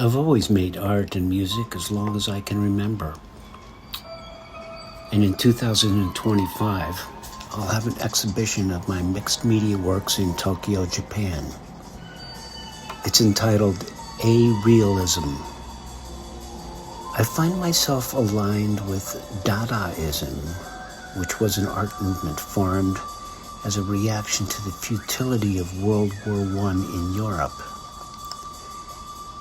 I've always made art and music as long as I can remember. And in 2025, I'll have an exhibition of my mixed media works in Tokyo, Japan. It's entitled AREALISM. I find myself aligned with Dadaism, which was an art movement formed as a reaction to the futility of World War I in Europe.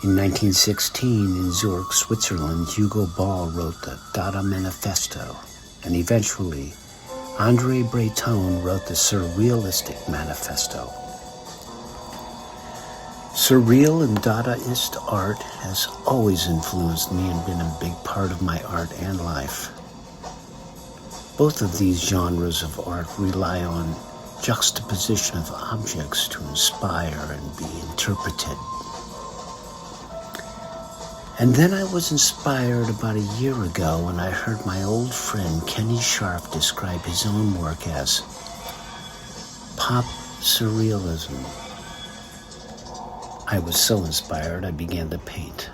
In 1916, in Zurich, Switzerland, Hugo Ball wrote the Dada Manifesto, and eventually, André Breton wrote the Surrealistic Manifesto. Surreal and Dadaist art has always influenced me and been a big part of my art and life. Both of these genres of art rely on juxtaposition of objects to inspire and be interpreted. And then I was inspired about a year ago when I heard my old friend Kenny Sharp describe his own work as pop surrealism. I was so inspired I began to paint.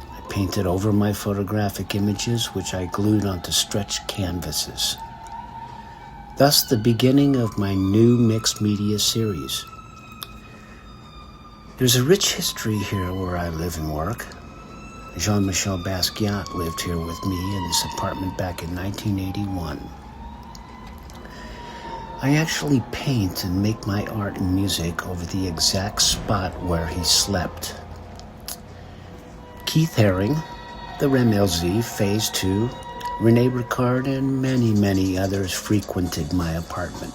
I painted over my photographic images, which I glued onto stretched canvases. Thus the beginning of my new mixed media series. There's a rich history here where I live and work. Jean-Michel Basquiat lived here with me in his apartment back in 1981. I actually paint and make my art and music over the exact spot where he slept. Keith Haring, the Remelzy, Phase 2, Rene Ricard, and many, many others frequented my apartment.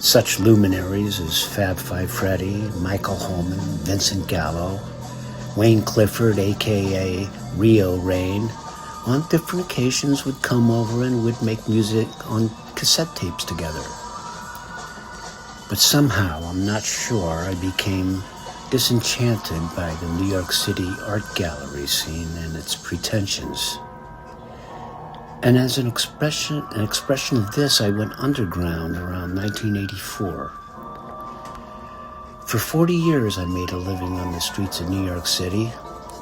Such luminaries as Fab Five Freddy, Michael Holman, Vincent Gallo, Wayne Clifford, a.k.a. Rio Rain, on different occasions would come over and would make music on cassette tapes together. But somehow, I'm not sure, I became disenchanted by the New York City art gallery scene and its pretensions. And as an expression of this, I went underground around 1984. For 40 years, I made a living on the streets of New York City,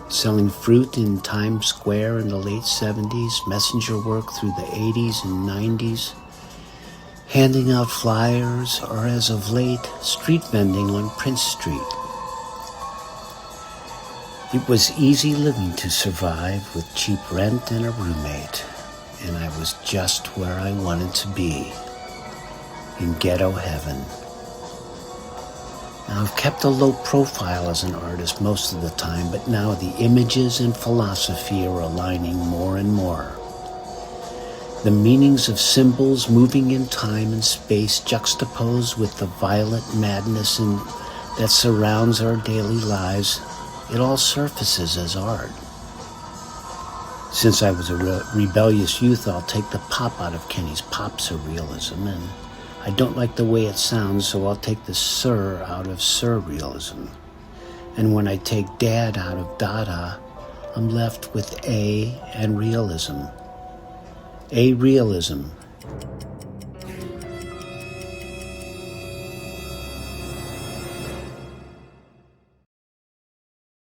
selling fruit in Times Square in the late 70s, messenger work through the 80s and 90s, handing out flyers, or as of late, street vending on Prince Street. It was easy living to survive with cheap rent and a roommate, and I was just where I wanted to be, in ghetto heaven. Now, I've kept a low profile as an artist most of the time, but now the images and philosophy are aligning more and more. The meanings of symbols moving in time and space juxtaposed with the violent madness that surrounds our daily lives, it all surfaces as art. Since I was a rebellious youth, I'll take the pop out of Kenny's pop surrealism, and I don't like the way it sounds, so I'll take the sur out of surrealism. And when I take dad out of Dada, I'm left with A and realism. AREALISM.